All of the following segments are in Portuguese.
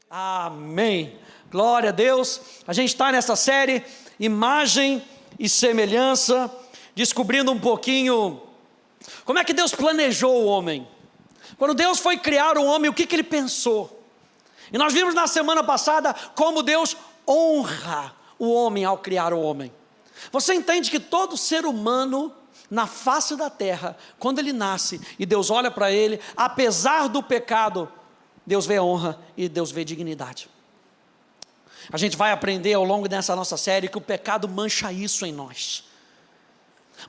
Amém. Glória a Deus. A gente está nessa série Imagem e Semelhança, descobrindo um pouquinho como é que Deus planejou o homem. Quando Deus foi criar o homem, o que Ele pensou? E nós vimos na semana passada como Deus honra o homem ao criar o homem. Você entende que todo ser humano na face da terra, quando ele nasce e Deus olha para ele, apesar do pecado, Deus vê honra e Deus vê dignidade. A gente vai aprender ao longo dessa nossa série que o pecado mancha isso em nós.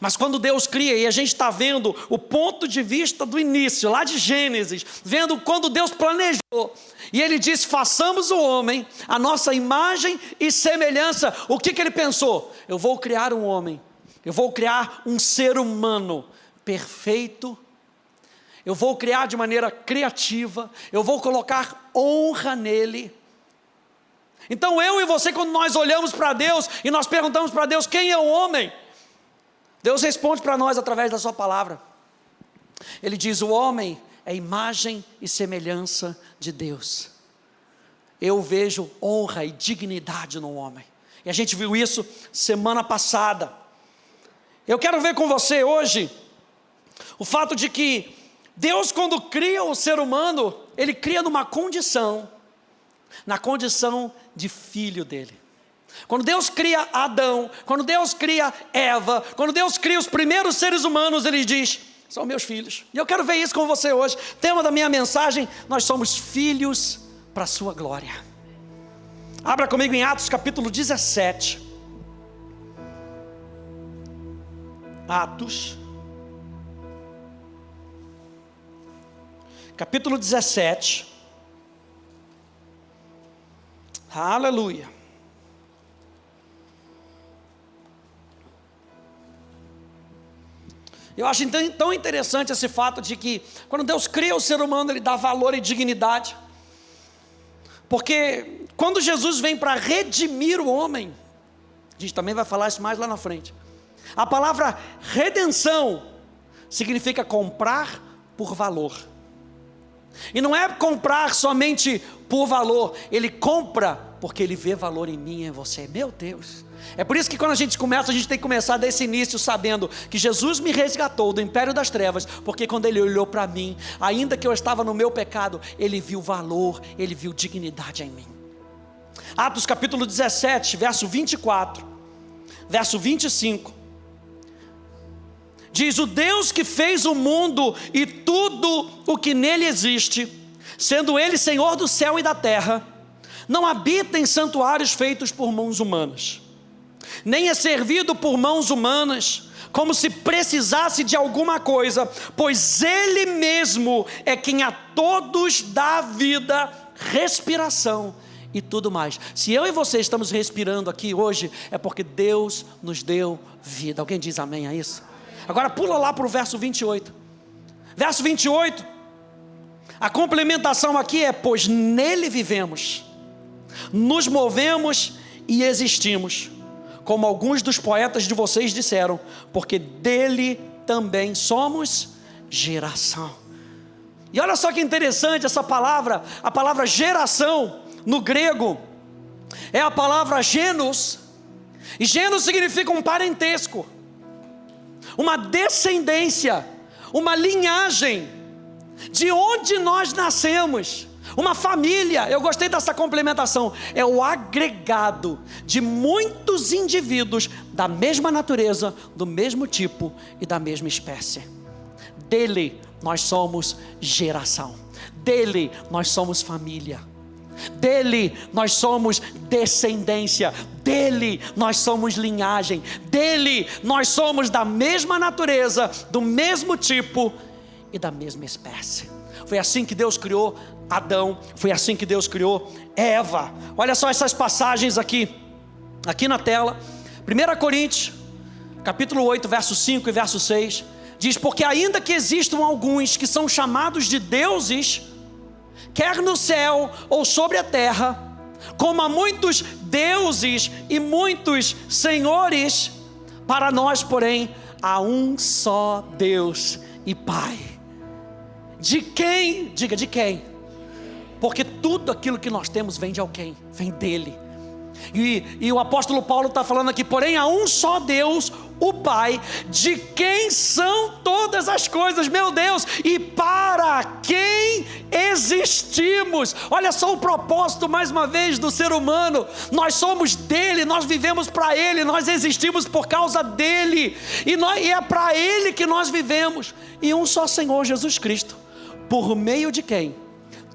Mas quando Deus cria, e a gente está vendo o ponto de vista do início, lá de Gênesis, vendo quando Deus planejou, e Ele disse, façamos o homem, a nossa imagem e semelhança. O que Ele pensou? Eu vou criar um homem, eu vou criar um ser humano perfeito, eu vou criar de maneira criativa, eu vou colocar honra nele. Então eu e você, quando nós olhamos para Deus e nós perguntamos para Deus quem é o homem, Deus responde para nós através da sua palavra. Ele diz, o homem é imagem e semelhança de Deus. Eu vejo honra e dignidade no homem. E a gente viu isso semana passada. Eu quero ver com você hoje o fato de que Deus, quando cria o ser humano, Ele cria numa condição, na condição de filho dele. Quando Deus cria Adão, quando Deus cria Eva, quando Deus cria os primeiros seres humanos, Ele diz, são meus filhos. E eu quero ver isso com você hoje. Tema da minha mensagem, nós somos filhos para a sua glória. Abra comigo em Atos capítulo 17. Atos capítulo 17. Aleluia. Eu acho tão interessante esse fato de que quando Deus cria o ser humano, Ele dá valor e dignidade. Porque quando Jesus vem para redimir o homem, a gente também vai falar isso mais lá na frente. A palavra redenção significa comprar por valor. E não é comprar somente por valor, Ele compra porque Ele vê valor em mim e em você. Meu Deus! É por isso que quando a gente começa, a gente tem que começar desse início sabendo que Jesus me resgatou do império das trevas, porque quando Ele olhou para mim, ainda que eu estava no meu pecado, Ele viu valor, Ele viu dignidade em mim. Atos capítulo 17, verso 24, verso 25, diz, o Deus que fez o mundo e tudo o que nele existe, sendo Ele Senhor do céu e da terra, não habita em santuários feitos por mãos humanas, nem é servido por mãos humanas, como se precisasse de alguma coisa, pois Ele mesmo é quem a todos dá vida, respiração e tudo mais. Se eu e você estamos respirando aqui hoje, é porque Deus nos deu vida. Alguém diz amém a isso? Agora pula lá para o verso 28. Verso 28, a complementação aqui é, pois nele vivemos, nos movemos e existimos, como alguns dos poetas de vocês disseram, porque dele também somos geração. E olha só que interessante essa palavra, a palavra geração no grego é a palavra genos, e genos significa um parentesco, uma descendência, uma linhagem, de onde nós nascemos, uma família. Eu gostei dessa complementação, é o agregado de muitos indivíduos da mesma natureza, do mesmo tipo e da mesma espécie. Dele nós somos geração, dele nós somos família, dele nós somos descendência, dele nós somos linhagem, dele nós somos da mesma natureza, do mesmo tipo e da mesma espécie. Foi assim que Deus criou Adão, foi assim que Deus criou Eva. Olha só essas passagens aqui na tela. 1 Coríntios capítulo 8, verso 5 e verso 6 diz, porque ainda que existam alguns que são chamados de deuses, quer no céu ou sobre a terra, como há muitos deuses e muitos senhores, para nós porém há um só Deus e Pai, de quem, diga de quem, Porque tudo aquilo que nós temos vem de alguém, vem dele. E o apóstolo Paulo está falando aqui: porém há um só Deus, o Pai, de quem são todas as coisas, meu Deus, e para quem existimos. Olha só o propósito mais uma vez do ser humano: nós somos dele, nós vivemos para ele, nós existimos por causa dele, e é para ele que nós vivemos. E um só Senhor Jesus Cristo, por meio de quem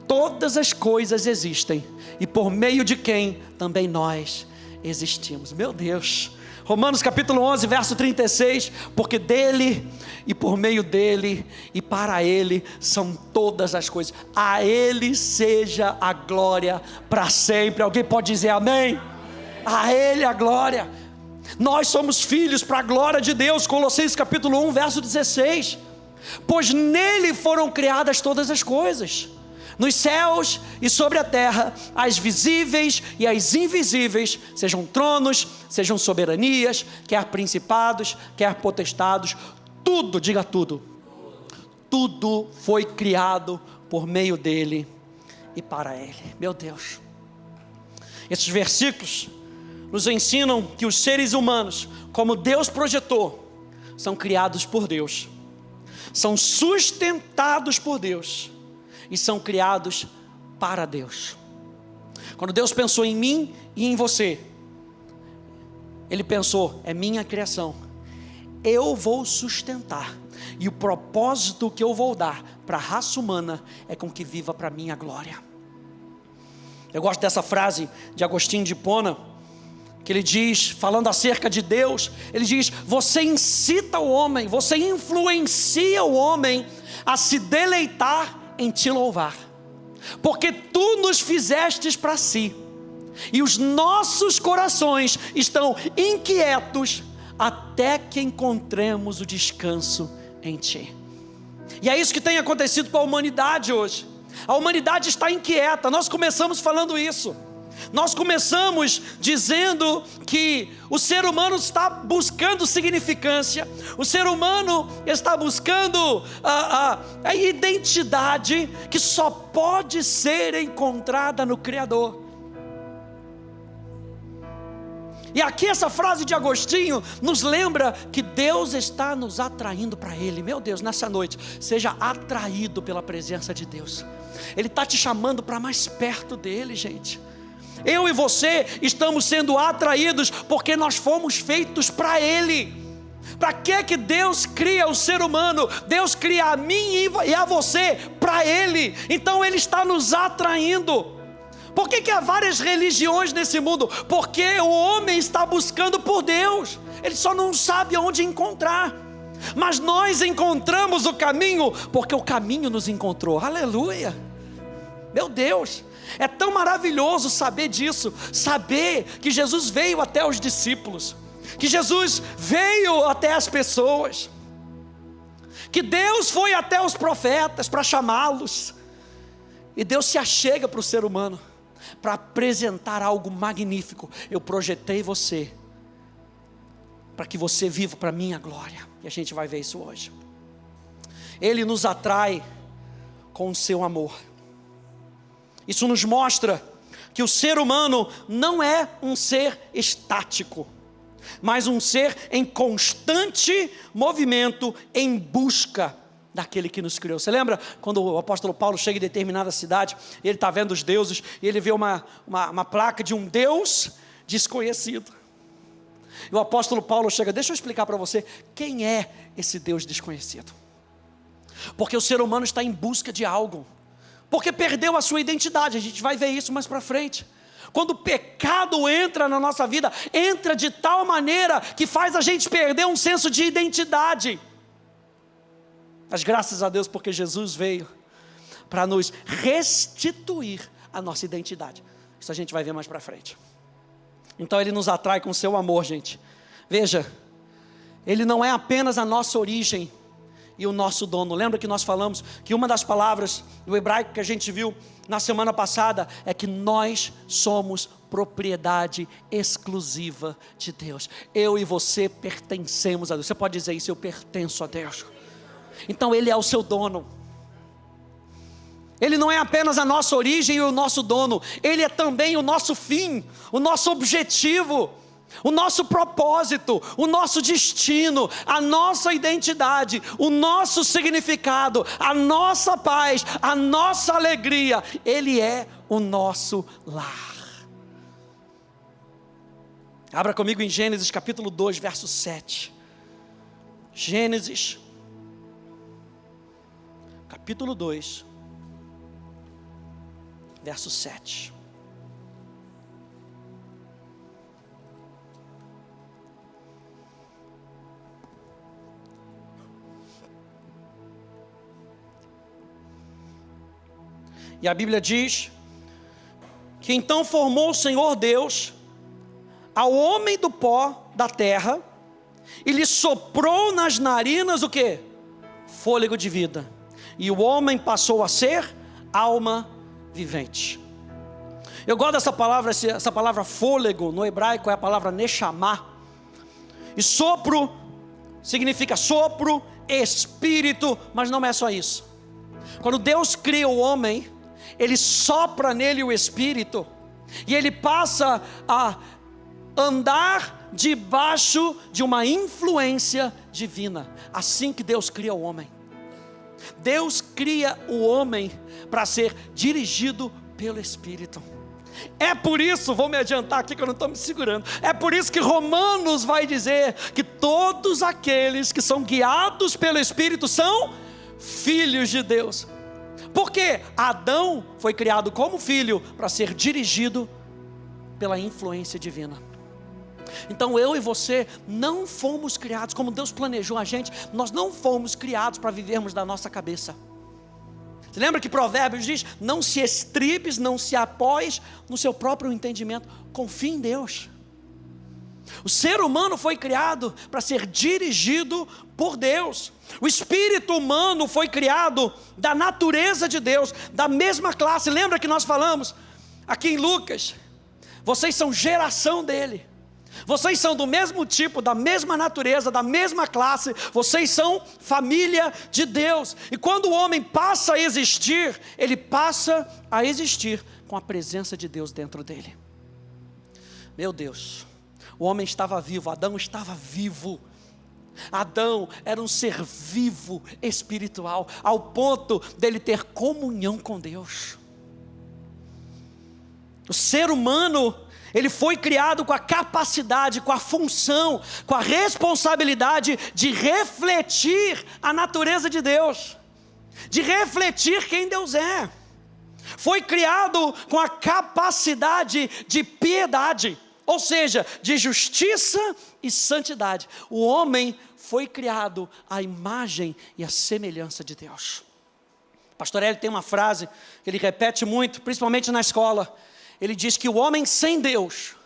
todas as coisas existem, e por meio de quem também nós existimos. Meu Deus. Romanos capítulo 11, verso 36, porque dele, e por meio dele, e para ele, são todas as coisas. A ele seja a glória para sempre. Alguém pode dizer amém? A ele a glória. Nós somos filhos para a glória de Deus. Colossenses capítulo 1, verso 16. Pois nele foram criadas todas as coisas, nos céus e sobre a terra, as visíveis e as invisíveis, sejam tronos, sejam soberanias, quer principados, quer potestados, tudo, diga tudo, tudo foi criado por meio dele e para ele. Meu Deus, esses versículos nos ensinam que os seres humanos, como Deus projetou, são criados por Deus, são sustentados por Deus e são criados para Deus. Quando Deus pensou em mim e em você, Ele pensou: é minha criação, eu vou sustentar, e o propósito que eu vou dar para a raça humana é com que viva para minha glória. Eu gosto dessa frase de Agostinho de Hipona, que ele diz, falando acerca de Deus, ele diz: você incita o homem, você influencia o homem a se deleitar em te louvar, porque tu nos fizestes para si, e os nossos corações estão inquietos até que encontremos o descanso em ti. E é isso que tem acontecido com a humanidade hoje. A humanidade está inquieta. Nós começamos falando isso. Nós começamos dizendo que o ser humano está buscando significância, o ser humano está buscando a identidade que só pode ser encontrada no Criador. E aqui essa frase de Agostinho nos lembra que Deus está nos atraindo para Ele. Meu Deus, nessa noite, seja atraído pela presença de Deus. Ele está te chamando para mais perto dEle, gente. Eu e você estamos sendo atraídos porque nós fomos feitos para Ele. Para que Deus cria o ser humano? Deus cria a mim e a você para Ele. Então Ele está nos atraindo. Por que há várias religiões nesse mundo? Porque o homem está buscando por Deus, ele só não sabe onde encontrar. Mas nós encontramos o caminho, porque o caminho nos encontrou. Aleluia! Meu Deus, é tão maravilhoso saber disso, saber que Jesus veio até os discípulos, que Jesus veio até as pessoas, que Deus foi até os profetas para chamá-los, e Deus se achega para o ser humano, para apresentar algo magnífico. Eu projetei você, para que você viva para a minha glória, e a gente vai ver isso hoje. Ele nos atrai com o seu amor. Isso nos mostra que o ser humano não é um ser estático, mas um ser em constante movimento, em busca daquele que nos criou. Você lembra quando o apóstolo Paulo chega em determinada cidade, ele está vendo os deuses, e ele vê uma placa de um Deus desconhecido, e o apóstolo Paulo chega: deixa eu explicar para você quem é esse Deus desconhecido. Porque o ser humano está em busca de algo, porque perdeu a sua identidade. A gente vai ver isso mais para frente. Quando o pecado entra na nossa vida, entra de tal maneira que faz a gente perder um senso de identidade. Mas graças a Deus, porque Jesus veio para nos restituir a nossa identidade. Isso a gente vai ver mais para frente. Então Ele nos atrai com o seu amor, gente. Veja, Ele não é apenas a nossa origem e o nosso dono. Lembra que nós falamos que uma das palavras do hebraico que a gente viu na semana passada é que nós somos propriedade exclusiva de Deus. Eu e você pertencemos a Deus. Você pode dizer isso: eu pertenço a Deus. Então Ele é o seu dono. Ele não é apenas a nossa origem e o nosso dono, Ele é também o nosso fim, o nosso objetivo, o nosso propósito, o nosso destino, a nossa identidade, o nosso significado, a nossa paz, a nossa alegria. Ele é o nosso lar. Abra comigo em Gênesis capítulo 2, verso 7. Gênesis, capítulo 2, verso 7. E a Bíblia diz que então formou o Senhor Deus ao homem do pó da terra e lhe soprou nas narinas o quê? Fôlego de vida. E o homem passou a ser alma vivente. Eu gosto dessa palavra, essa palavra fôlego no hebraico é a palavra neshama. E sopro significa sopro, espírito, mas não é só isso. Quando Deus cria o homem, Ele sopra nele o espírito, e ele passa a andar debaixo de uma influência divina. Assim que Deus cria o homem. Deus cria o homem para ser dirigido pelo Espírito. É por isso, vou me adiantar aqui que eu não estou me segurando, é por isso que Romanos vai dizer que todos aqueles que são guiados pelo Espírito são filhos de Deus. Porque Adão foi criado como filho para ser dirigido pela influência divina. Então eu e você não fomos criados como Deus planejou a gente. Nós não fomos criados para vivermos da nossa cabeça. Você lembra que Provérbios diz: não se estribes, não se apoies no seu próprio entendimento, confie em Deus. O ser humano foi criado para ser dirigido por Deus. O espírito humano foi criado da natureza de Deus, da mesma classe. Lembra que nós falamos aqui em Lucas? Vocês são geração dele. Vocês são do mesmo tipo, da mesma natureza, da mesma classe. Vocês são família de Deus. E quando o homem passa a existir, ele passa a existir com a presença de Deus dentro dele. Meu Deus, o homem estava vivo, Adão estava vivo. Adão era um ser vivo espiritual, ao ponto dele ter comunhão com Deus. O ser humano, ele foi criado com a capacidade, com a função, com a responsabilidade de refletir a natureza de Deus, de refletir quem Deus é. Foi criado com a capacidade de piedade, ou seja, de justiça e santidade. O homem foi criado à imagem e à semelhança de Deus. O pastor Hélio tem uma frase que ele repete muito, principalmente na escola. Ele diz que o homem sem Deus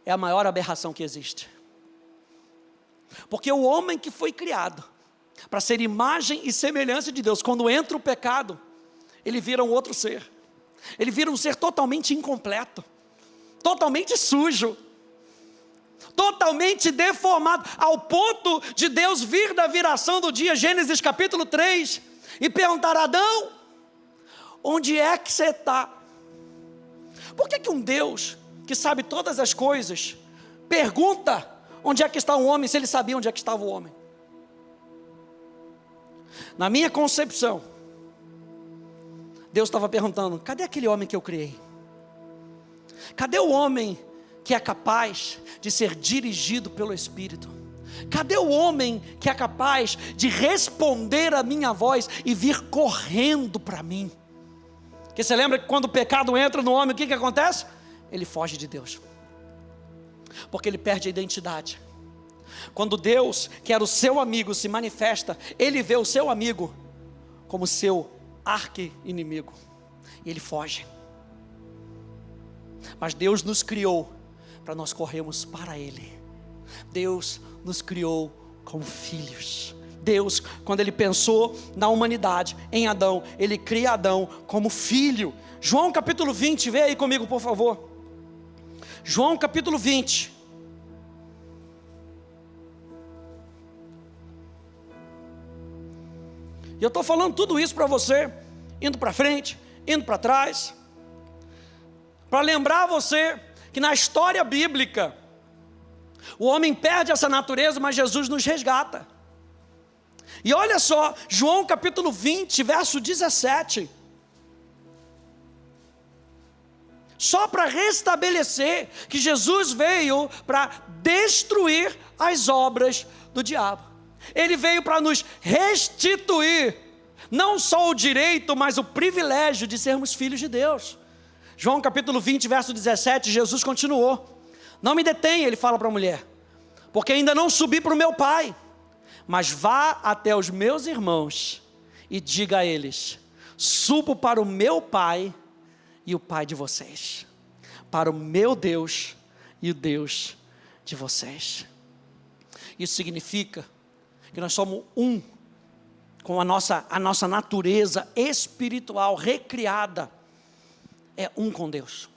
é a maior aberração que existe. Porque o homem que foi criado para ser imagem e semelhança de Deus, quando entra o pecado, ele vira um outro ser. Ele vira um ser totalmente incompleto, totalmente sujo, totalmente deformado, ao ponto de Deus vir da viração do dia, Gênesis capítulo 3, e perguntar: Adão, onde é que você está? Por que um Deus que sabe todas as coisas pergunta onde é que está o homem, se ele sabia onde é que estava o homem? Na minha concepção, Deus estava perguntando: cadê aquele homem que eu criei? Cadê o homem que é capaz de ser dirigido pelo Espírito? Cadê o homem que é capaz de responder a minha voz e vir correndo para mim? Porque você lembra que quando o pecado entra no homem, o que acontece? Ele foge de Deus, porque ele perde a identidade. Quando Deus, que era o seu amigo, se manifesta, ele vê o seu amigo como seu arqui-inimigo, e ele foge. Mas Deus nos criou para nós corrermos para Ele. Deus nos criou como filhos. Deus, quando Ele pensou na humanidade, em Adão, Ele cria Adão como filho. João capítulo 20, vê aí comigo por favor. João capítulo 20. E eu estou falando tudo isso para você, indo para frente, indo para trás, para lembrar você que na história bíblica, o homem perde essa natureza, mas Jesus nos resgata. E olha só, João capítulo 20, verso 17. Só para restabelecer que Jesus veio para destruir as obras do diabo. Ele veio para nos restituir, não só o direito, mas o privilégio de sermos filhos de Deus. João capítulo 20, verso 17, Jesus continuou. Não me detenha, ele fala para a mulher, porque ainda não subi para o meu Pai. Mas vá até os meus irmãos e diga a eles: subo para o meu Pai e o Pai de vocês, para o meu Deus e o Deus de vocês. Isso significa que nós somos um com a nossa natureza espiritual recriada, é um com Deus.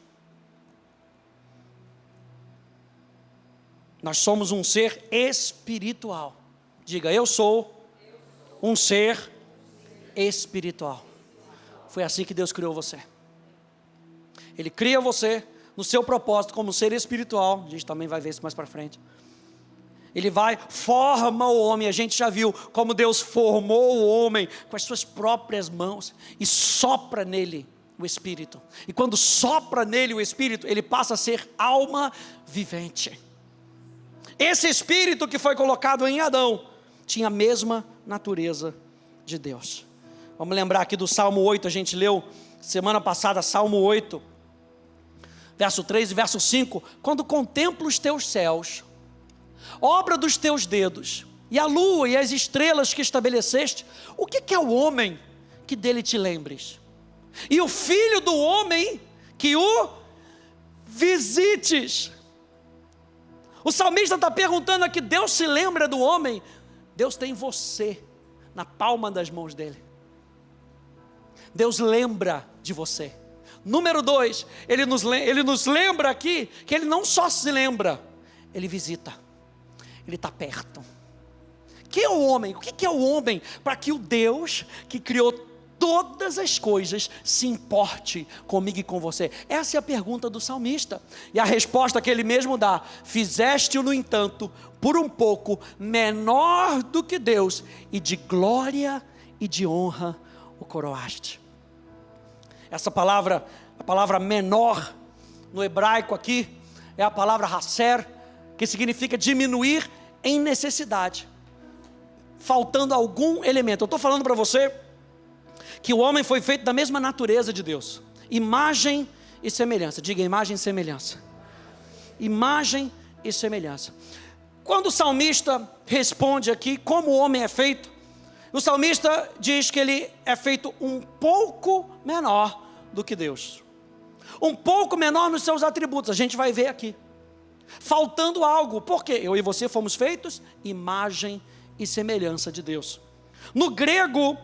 Nós somos um ser espiritual. Diga, eu sou um ser espiritual. Foi assim que Deus criou você. Ele cria você no seu propósito como ser espiritual. A gente também vai ver isso mais para frente. Ele forma o homem. A gente já viu como Deus formou o homem com as suas próprias mãos e sopra nele o Espírito. E quando sopra nele o Espírito, ele passa a ser alma vivente. Esse Espírito que foi colocado em Adão tinha a mesma natureza de Deus. Vamos lembrar aqui do Salmo 8, a gente leu semana passada, Salmo 8, verso 3 e verso 5. Quando contemplo os teus céus, obra dos teus dedos, e a lua e as estrelas que estabeleceste, o que é o homem que dele te lembres? E o filho do homem que o visites. O salmista está perguntando aqui, Deus se lembra do homem? Deus tem você na palma das mãos dele. Deus lembra de você. Número 2, ele nos lembra aqui que ele não só se lembra, ele visita, ele está perto. Quem é o homem? O que é o homem para que o Deus que criou todas as coisas se importe comigo e com você? Essa é a pergunta do salmista. E a resposta que ele mesmo dá: fizeste-o, no entanto, por um pouco menor do que Deus, e de glória e de honra o coroaste. Essa palavra, a palavra menor, no hebraico aqui, é a palavra hasser, que significa diminuir em necessidade, faltando algum elemento. Eu estou falando para você que o homem foi feito da mesma natureza de Deus, imagem e semelhança. Diga imagem e semelhança. Imagem e semelhança. Quando o salmista responde aqui como o homem é feito, o salmista diz que ele é feito um pouco menor do que Deus, um pouco menor nos seus atributos. A gente vai ver aqui, faltando algo. Por quê? Eu e você fomos feitos imagem e semelhança de Deus. No grego,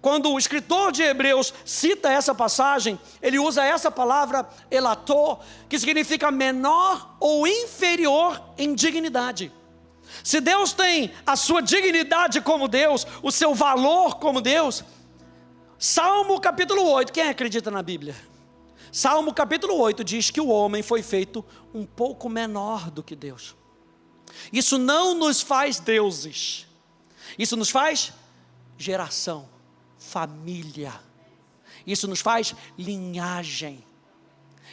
quando o escritor de Hebreus cita essa passagem, ele usa essa palavra elatô, que significa menor ou inferior em dignidade. Se Deus tem a sua dignidade como Deus, o seu valor como Deus, Salmo capítulo 8, quem acredita na Bíblia? Salmo capítulo 8 diz que o homem foi feito um pouco menor do que Deus. Isso não nos faz deuses, isso nos faz geração, família, isso nos faz linhagem,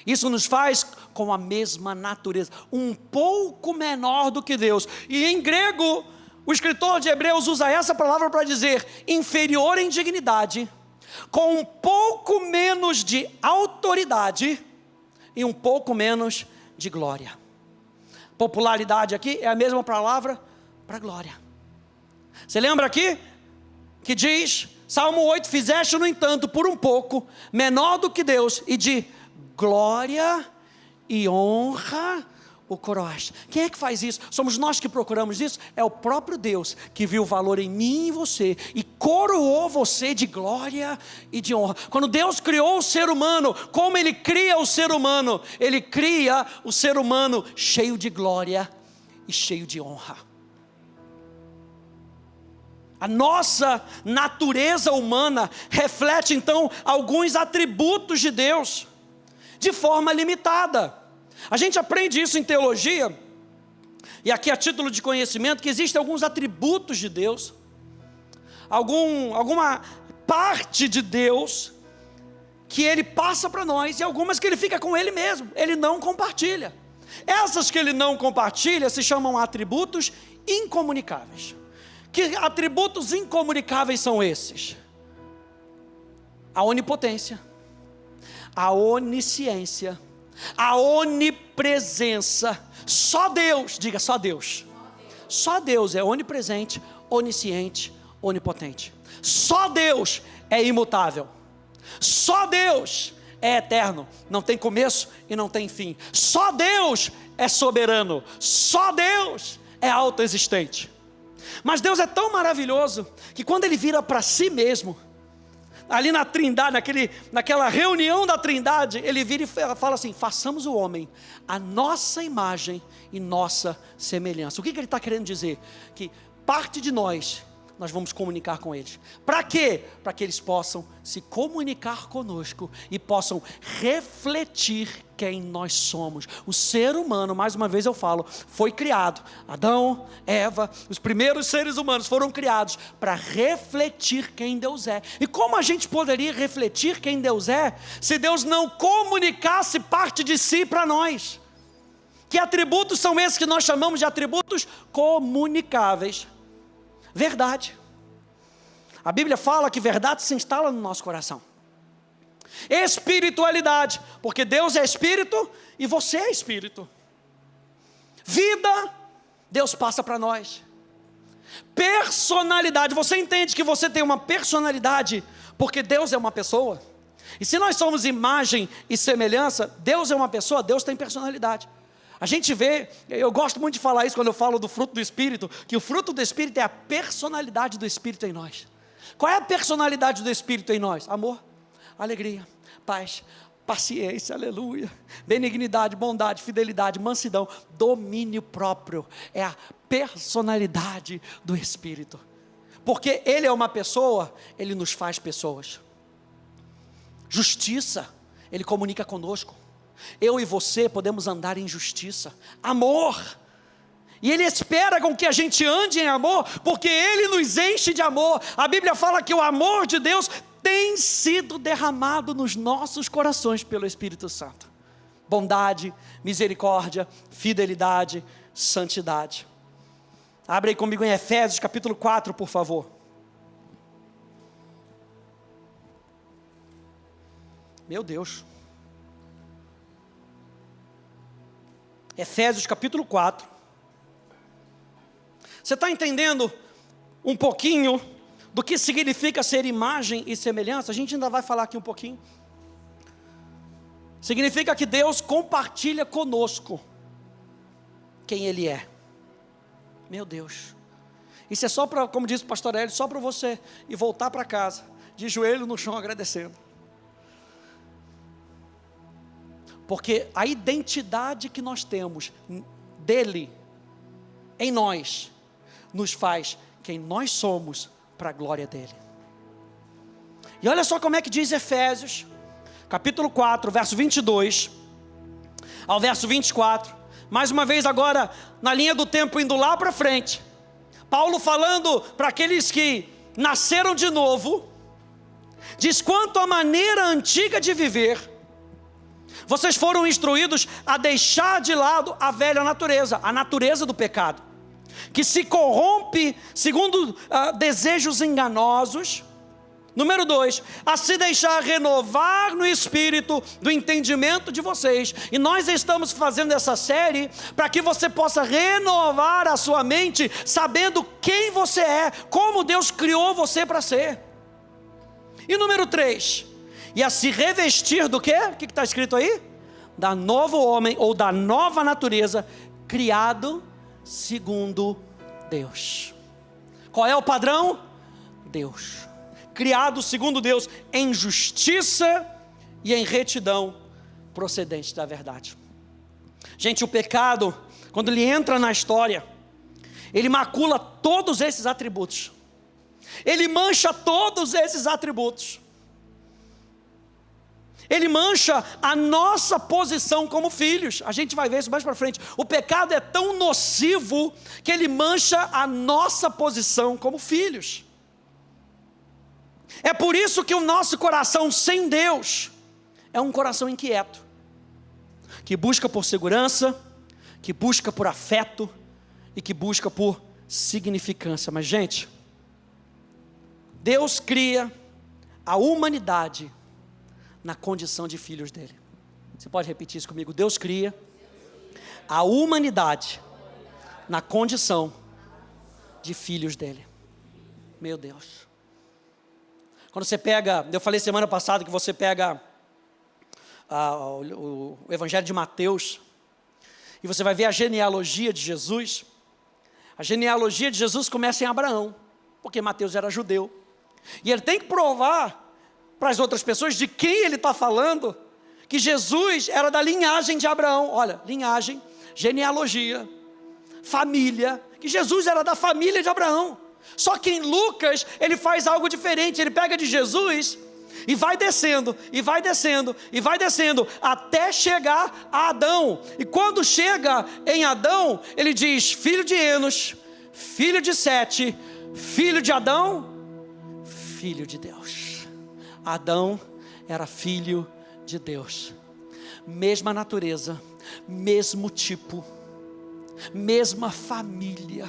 isso nos faz com a mesma natureza, um pouco menor do que Deus. E em grego, o escritor de Hebreus usa essa palavra para dizer inferior em dignidade, com um pouco menos de autoridade e um pouco menos de glória. Popularidade aqui é a mesma palavra para glória. Você lembra aqui que diz, Salmo 8, fizeste no entanto por um pouco menor do que Deus, e de glória e honra o coroaste. Quem é que faz isso? Somos nós que procuramos isso? É o próprio Deus que viu o valor em mim e em você e coroou você de glória e de honra. Quando Deus criou o ser humano, como Ele cria o ser humano? Ele cria o ser humano cheio de glória e cheio de honra. A nossa natureza humana reflete então alguns atributos de Deus, de forma limitada. A gente aprende isso em teologia, e aqui a título de conhecimento, que existem alguns atributos de Deus, alguma parte de Deus, que Ele passa para nós, e algumas que Ele fica com Ele mesmo, Ele não compartilha. Essas que Ele não compartilha se chamam atributos incomunicáveis. Que atributos incomunicáveis são esses? A onipotência, a onisciência, a onipresença. Só Deus, diga só Deus. Só Deus é onipresente, onisciente, onipotente. Só Deus é imutável. Só Deus é eterno, não tem começo e não tem fim. Só Deus é soberano. Só Deus é autoexistente. Mas Deus é tão maravilhoso que quando Ele vira para si mesmo, ali na Trindade, naquela reunião da Trindade, Ele vira e fala assim: façamos o homem a nossa imagem e nossa semelhança. O que Ele está querendo dizer? Que parte de nós vamos comunicar com eles. Para quê? Para que eles possam se comunicar conosco e possam refletir quem nós somos. O ser humano, mais uma vez eu falo, foi criado. Adão, Eva, os primeiros seres humanos foram criados para refletir quem Deus é. E como a gente poderia refletir quem Deus é, se Deus não comunicasse parte de si para nós? Que atributos são esses que nós chamamos de atributos comunicáveis? Verdade. A Bíblia fala que verdade se instala no nosso coração. Espiritualidade, porque Deus é espírito e você é espírito. Vida, Deus passa para nós. Personalidade, você entende que você tem uma personalidade porque Deus é uma pessoa? E se nós somos imagem e semelhança, Deus é uma pessoa, Deus tem personalidade. A gente vê, eu gosto muito de falar isso quando eu falo do fruto do Espírito, que o fruto do Espírito é a personalidade do Espírito em nós. Qual é a personalidade do Espírito em nós? Amor, alegria, paz, paciência, aleluia, benignidade, bondade, fidelidade, mansidão, domínio próprio. É a personalidade do Espírito. Porque Ele é uma pessoa, Ele nos faz pessoas. Justiça, Ele comunica conosco. Eu e você podemos andar em justiça. Amor, e Ele espera com que a gente ande em amor, porque Ele nos enche de amor. A Bíblia fala que o amor de Deus tem sido derramado nos nossos corações pelo Espírito Santo. Bondade, misericórdia, fidelidade, santidade. Abre aí comigo em Efésios capítulo 4, por favor. Meu Deus. Efésios capítulo 4. Você está entendendo um pouquinho do que significa ser imagem e semelhança? A gente ainda vai falar aqui um pouquinho. Significa que Deus compartilha conosco quem Ele é. Meu Deus. Isso é só para, como disse o pastor Hélio, só para você ir voltar para casa, de joelho no chão agradecendo. Porque a identidade que nós temos dEle, em nós, nos faz quem nós somos para a glória dEle. E olha só como é que diz Efésios, capítulo 4, verso 22, ao verso 24. Mais uma vez agora, na linha do tempo, indo lá para frente. Paulo falando para aqueles que nasceram de novo, diz: quanto à maneira antiga de viver, vocês foram instruídos a deixar de lado a velha natureza, a natureza do pecado, que se corrompe segundo desejos enganosos. Número 2, a se deixar renovar no espírito do entendimento de vocês. E nós estamos fazendo essa série para que você possa renovar a sua mente, sabendo quem você é, como Deus criou você para ser. E número 3, e a se revestir do quê? O que está escrito aí? Da novo homem, ou da nova natureza, criado segundo Deus. Qual é o padrão? Deus. Criado segundo Deus, em justiça e em retidão procedente da verdade. Gente, o pecado, quando ele entra na história, ele macula todos esses atributos. Ele mancha todos esses atributos. Ele mancha a nossa posição como filhos. A gente vai ver isso mais para frente. O pecado é tão nocivo que ele mancha a nossa posição como filhos. É por isso que o nosso coração sem Deus é um coração inquieto, que busca por segurança, que busca por afeto e que busca por significância. Mas, gente, Deus cria a humanidade na condição de filhos dele. Você pode repetir isso comigo? Deus cria a humanidade na condição de filhos dele. Meu Deus. Quando você pega, eu falei semana passada que você pega o Evangelho de Mateus, e você vai ver a genealogia de Jesus. A genealogia de Jesus começa em Abraão, porque Mateus era judeu, e ele tem que provar para as outras pessoas de quem ele está falando, que Jesus era da linhagem de Abraão. Olha, linhagem, genealogia, família, que Jesus era da família de Abraão. Só que em Lucas ele faz algo diferente. Ele pega de Jesus e vai descendo, e vai descendo, e vai descendo, até chegar a Adão. E quando chega em Adão, ele diz: filho de Enos, filho de Sete, filho de Adão, filho de Deus. Adão era filho de Deus. Mesma natureza, mesmo tipo, mesma família.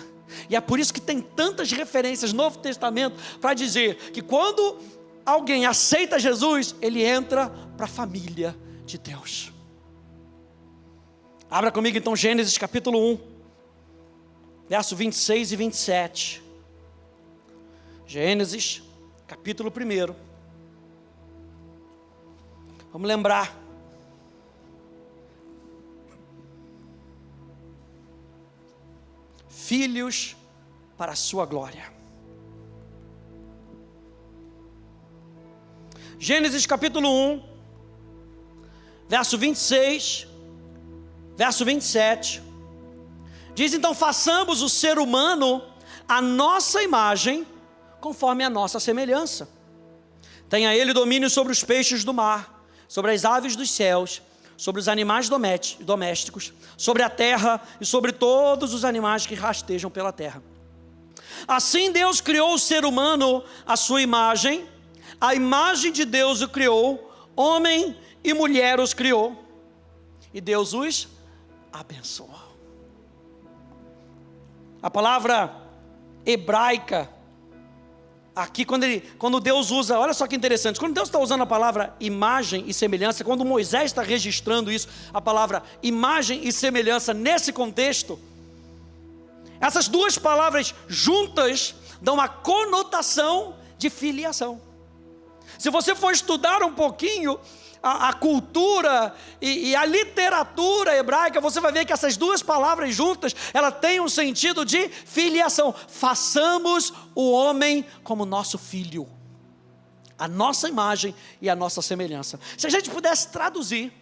E é por isso que tem tantas referências no Novo Testamento para dizer que quando alguém aceita Jesus, ele entra para a família de Deus. Abra comigo então Gênesis capítulo 1, verso 26 e 27. Gênesis capítulo 1. Vamos lembrar. Filhos para a sua glória. Gênesis capítulo 1, verso 26, verso 27. Diz: então façamos o ser humano a nossa imagem, conforme a nossa semelhança. Tenha ele domínio sobre os peixes do mar, sobre as aves dos céus, sobre os animais domésticos, sobre a terra e sobre todos os animais que rastejam pela terra. Assim Deus criou o ser humano à sua imagem, a imagem de Deus o criou, homem e mulher os criou, e Deus os abençoou. A palavra hebraica aqui, quando Deus usa, olha só que interessante, quando Deus está usando a palavra imagem e semelhança, quando Moisés está registrando isso, a palavra imagem e semelhança nesse contexto, essas duas palavras juntas dão uma conotação de filiação. Se você for estudar um pouquinho a cultura e a literatura hebraica, você vai ver que essas duas palavras juntas, ela tem um sentido de filiação. Façamos o homem como nosso filho, a nossa imagem e a nossa semelhança. Se a gente pudesse traduzir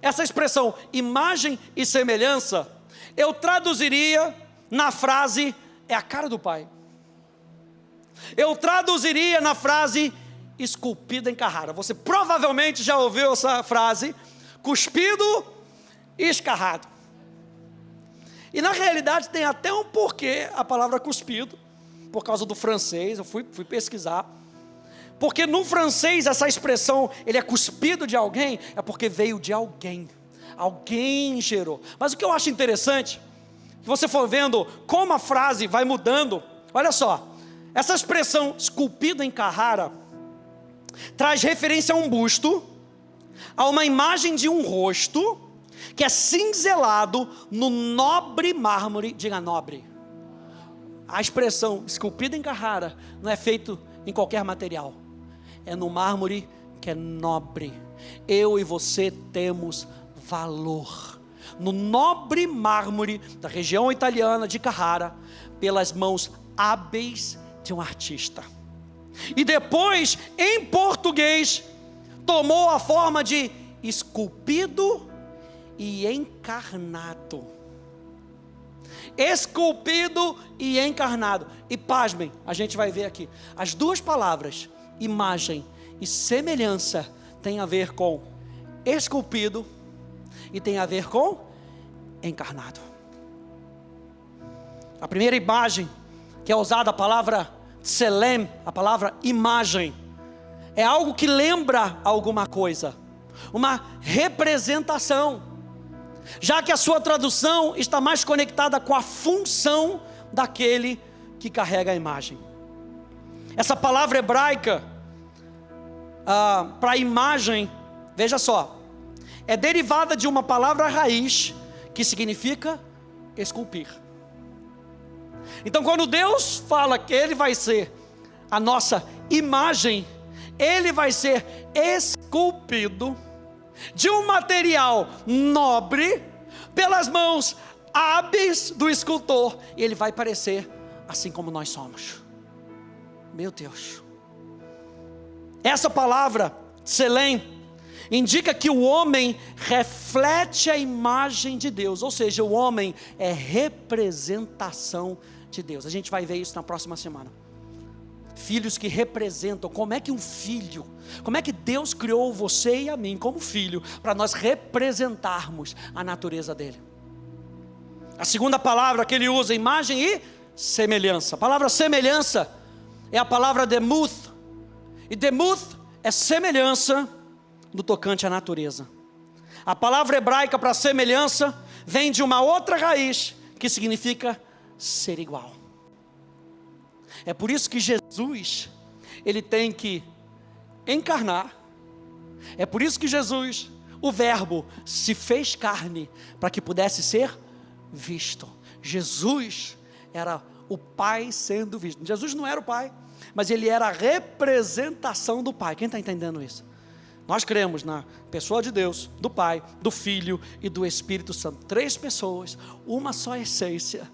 essa expressão imagem e semelhança, eu traduziria na frase: é a cara do Pai. Eu traduziria na frase: esculpido em Carrara. Você provavelmente já ouviu essa frase: cuspido e escarrado. E na realidade tem até um porquê a palavra cuspido, por causa do francês. Eu fui pesquisar, porque no francês essa expressão, ele é cuspido de alguém, é porque veio de alguém gerou. Mas o que eu acho interessante, se você for vendo como a frase vai mudando, olha só, essa expressão esculpido em Carrara traz referência a um busto, a uma imagem de um rosto, que é cinzelado no nobre mármore. Diga nobre. A expressão esculpido em Carrara não é feito em qualquer material, é no mármore que é nobre. Eu e você temos valor no nobre mármore da região italiana de Carrara, pelas mãos hábeis de um artista. E depois, em português, tomou a forma de esculpido e encarnado. esculpido e encarnado. E pasmem, a gente vai ver aqui, as duas palavras, imagem e semelhança, tem a ver com esculpido e tem a ver com encarnado. A primeira imagem que é usada, a palavra tselem, a palavra imagem, é algo que lembra alguma coisa, uma representação, já que a sua tradução está mais conectada com a função daquele que carrega a imagem. Essa palavra hebraica para imagem, veja só, é derivada de uma palavra raiz que significa esculpir. Então, quando Deus fala que Ele vai ser a nossa imagem, Ele vai ser esculpido de um material nobre, pelas mãos hábeis do escultor, e Ele vai parecer assim como nós somos. Meu Deus. Essa palavra, tselem, indica que o homem reflete a imagem de Deus, ou seja, o homem é representação de Deus. A gente vai ver isso na próxima semana. Filhos que representam, como é que um filho, como é que Deus criou você e a mim como filho, para nós representarmos a natureza dele. A segunda palavra que ele usa, imagem e semelhança. A palavra semelhança é a palavra demuth, e demuth é semelhança no tocante à natureza. A palavra hebraica para semelhança vem de uma outra raiz que significa ser igual. É por isso que Jesus, ele tem que encarnar. É por isso que Jesus, o verbo, se fez carne para que pudesse ser visto. Jesus era o Pai sendo visto. Jesus não era o Pai, mas ele era a representação do Pai. Quem está entendendo isso? Nós cremos na pessoa de Deus, do Pai, do Filho e do Espírito Santo. 3 pessoas, uma só essência.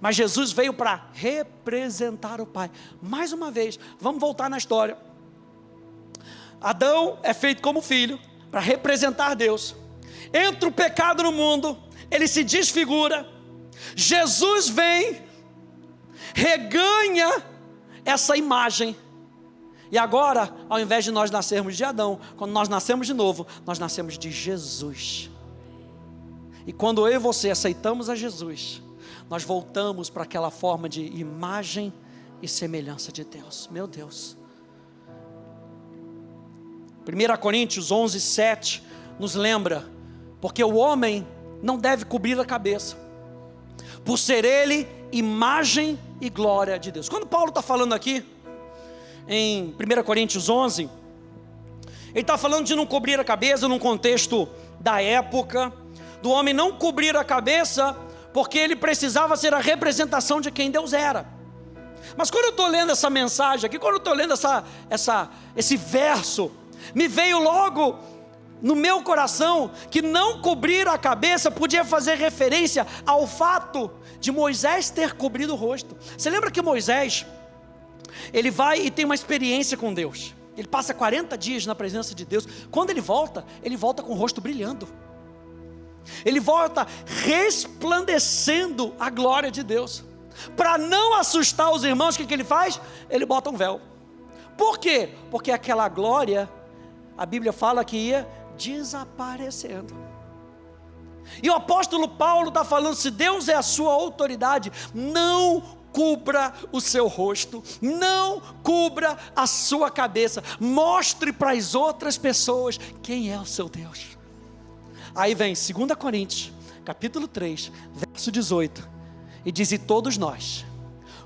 Mas Jesus veio para representar o Pai. Mais uma vez, vamos voltar na história. Adão é feito como filho, para representar Deus. Entra o pecado no mundo, ele se desfigura. Jesus vem, reganha essa imagem. E agora, ao invés de nós nascermos de Adão, quando nós nascemos de novo, nós nascemos de Jesus. E quando eu e você aceitamos a Jesus, nós voltamos para aquela forma de imagem e semelhança de Deus. Meu Deus. 1 Coríntios 11, 7 nos lembra, porque o homem não deve cobrir a cabeça, por ser ele imagem e glória de Deus. Quando Paulo está falando aqui, em 1 Coríntios 11, ele está falando de não cobrir a cabeça num contexto da época, do homem não cobrir a cabeça, porque ele precisava ser a representação de quem Deus era. Mas quando eu estou lendo essa mensagem aqui, quando eu estou lendo esse verso, me veio logo no meu coração que não cobrir a cabeça podia fazer referência ao fato de Moisés ter cobrido o rosto. Você lembra que Moisés, ele vai e tem uma experiência com Deus. Ele passa 40 dias na presença de Deus. Quando ele volta com o rosto brilhando. Ele volta resplandecendo a glória de Deus. Para não assustar os irmãos, o que ele faz? Ele bota um véu. Por quê? Porque aquela glória, a Bíblia fala que ia desaparecendo. E o apóstolo Paulo está falando, se Deus é a sua autoridade, não cubra o seu rosto, não cubra a sua cabeça, mostre para as outras pessoas quem é o seu Deus. Aí vem 2 Coríntios, capítulo 3, verso 18, e diz, e todos nós,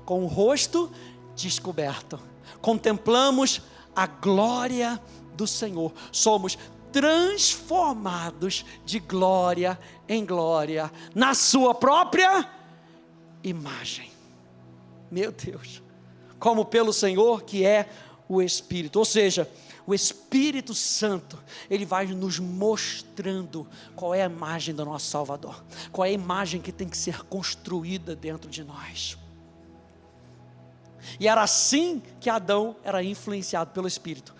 com o rosto descoberto, contemplamos a glória do Senhor, somos transformados de glória em glória, na sua própria imagem. Meu Deus, como pelo Senhor que é o Espírito, ou seja, o Espírito Santo, ele vai nos mostrando qual é a imagem do nosso Salvador, qual é a imagem que tem que ser construída dentro de nós. E era assim que Adão era influenciado pelo Espírito.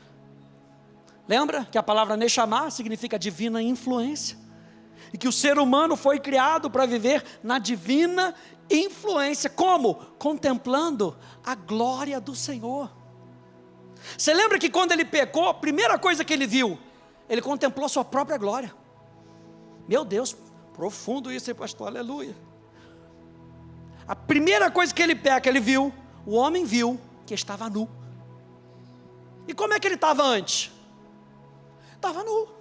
Lembra que a palavra Neshama significa divina influência? E que o ser humano foi criado para viver na divina influência. Como? Contemplando a glória do Senhor. Você lembra que quando ele pecou, a primeira coisa que ele viu, ele contemplou a sua própria glória. Meu Deus, profundo isso, hein, pastor? Aleluia. A primeira coisa que ele peca, ele viu, o homem viu que estava nu. E como é que ele estava antes? Estava nu.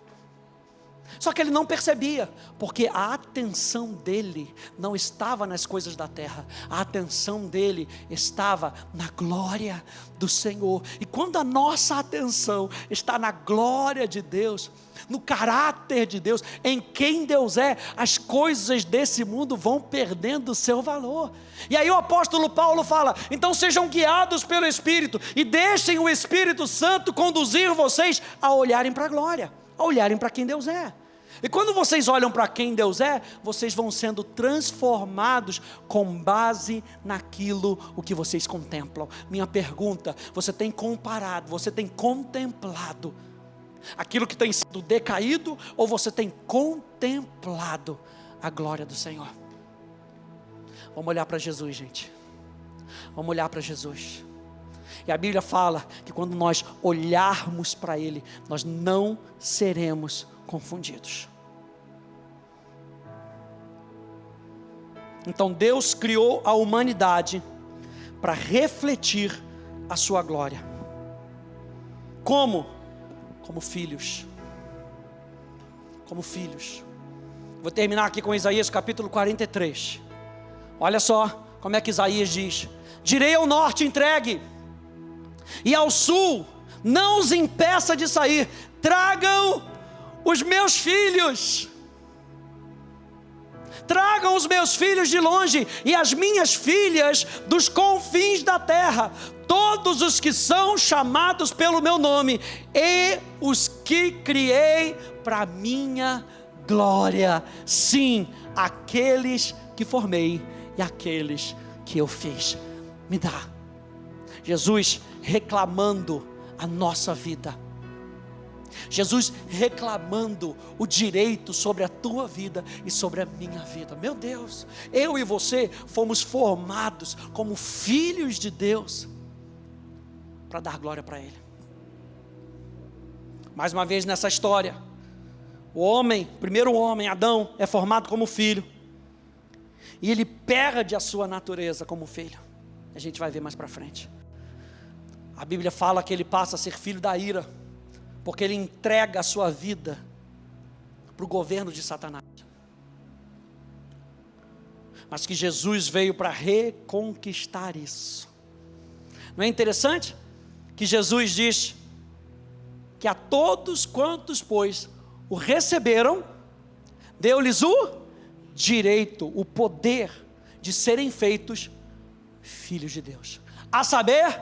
Só que ele não percebia, porque a atenção dele não estava nas coisas da terra, a atenção dele estava na glória do Senhor. E quando a nossa atenção está na glória de Deus, no caráter de Deus, em quem Deus é, as coisas desse mundo vão perdendo o seu valor. E aí o apóstolo Paulo fala: então sejam guiados pelo Espírito, e deixem o Espírito Santo conduzir vocês a olharem para a glória, a olharem para quem Deus é. E quando vocês olham para quem Deus é, vocês vão sendo transformados com base naquilo o que vocês contemplam. Minha pergunta: você tem comparado, você tem contemplado aquilo que tem sido decaído, ou você tem contemplado a glória do Senhor? Vamos olhar para Jesus, gente. Vamos olhar para Jesus. E a Bíblia fala que quando nós olharmos para Ele, nós não seremos confundidos. Então Deus criou a humanidade para refletir a sua glória. Como? Como filhos. Como filhos. Vou terminar aqui com Isaías capítulo 43. Olha só como é que Isaías diz: direi ao norte, entregue, e ao sul, não os impeça de sair. Tragam os meus filhos. Tragam os meus filhos de longe, e as minhas filhas dos confins da terra. Todos os que são chamados pelo meu nome, e os que criei para minha glória. Sim, aqueles que formei e aqueles que eu fiz. Me dá. Jesus reclamando a nossa vida. Jesus reclamando o direito sobre a tua vida e sobre a minha vida. Meu Deus, eu e você fomos formados como filhos de Deus para dar glória para Ele. Mais uma vez nessa história, o homem, primeiro homem, Adão, é formado como filho, e ele perde a sua natureza como filho. A gente vai ver mais para frente. A Bíblia fala que ele passa a ser filho da ira, porque ele entrega a sua vida para o governo de Satanás. Mas que Jesus veio para reconquistar isso. Não é interessante que Jesus diz que a todos quantos, pois, o receberam, deu-lhes o direito, o poder de serem feitos filhos de Deus, a saber,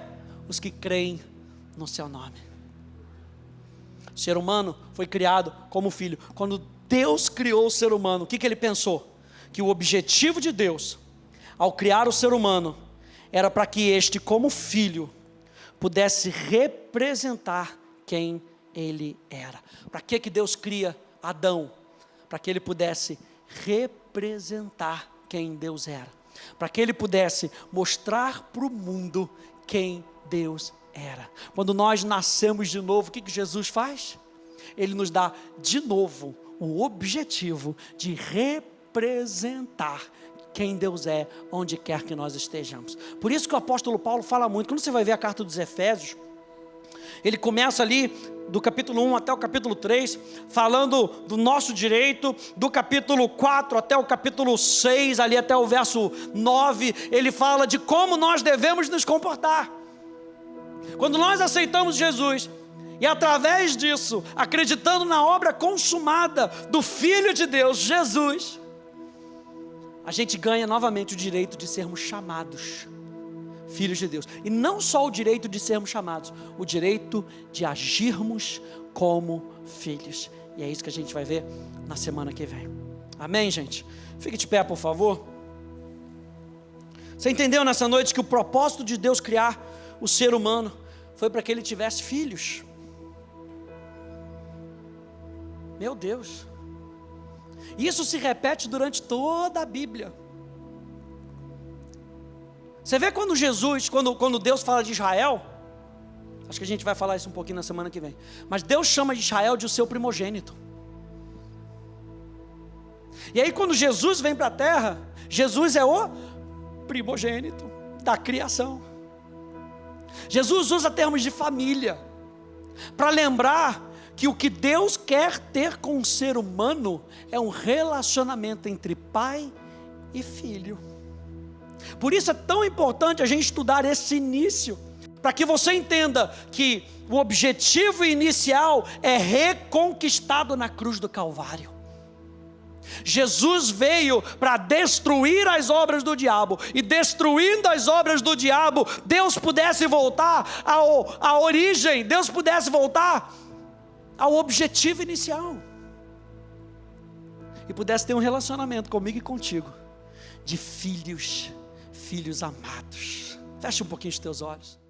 os que creem no seu nome. O ser humano foi criado como filho. Quando Deus criou o ser humano, o que ele pensou? Que o objetivo de Deus, ao criar o ser humano, era para que este, como filho, pudesse representar quem ele era. Para que Deus cria Adão? Para que ele pudesse representar quem Deus era. Para que ele pudesse mostrar para o mundo quem Deus era. Quando nós nascemos de novo, o que Jesus faz? Ele nos dá de novo o objetivo de representar quem Deus é, onde quer que nós estejamos. Por isso que o apóstolo Paulo fala muito. Quando você vai ver a carta dos Efésios, ele começa ali do capítulo 1 até o capítulo 3, falando do nosso direito. Do capítulo 4 até o capítulo 6, ali até o verso 9, ele fala de como nós devemos nos comportar. Quando nós aceitamos Jesus, e através disso, acreditando na obra consumada do Filho de Deus, Jesus, a gente ganha novamente o direito de sermos chamados filhos de Deus. E não só o direito de sermos chamados, o direito de agirmos como filhos. E é isso que a gente vai ver na semana que vem. Amém, gente? Fique de pé, por favor. Você entendeu nessa noite que o propósito de Deus criar o ser humano foi para que ele tivesse filhos? Meu Deus! Isso se repete durante toda a Bíblia. Você vê quando quando Deus fala de Israel, acho que a gente vai falar isso um pouquinho na semana que vem, mas Deus chama de Israel de o seu primogênito. E aí quando Jesus vem para a terra, Jesus é o primogênito da criação. Jesus usa termos de família, para lembrar que o que Deus quer ter com o ser humano é um relacionamento entre pai e filho. Por isso é tão importante a gente estudar esse início, para que você entenda que o objetivo inicial é reconquistado na cruz do Calvário. Jesus veio para destruir as obras do diabo, e destruindo as obras do diabo, Deus pudesse voltar à origem, Deus pudesse voltar ao objetivo inicial, e pudesse ter um relacionamento comigo e contigo, de filhos amados. Fecha um pouquinho os teus olhos.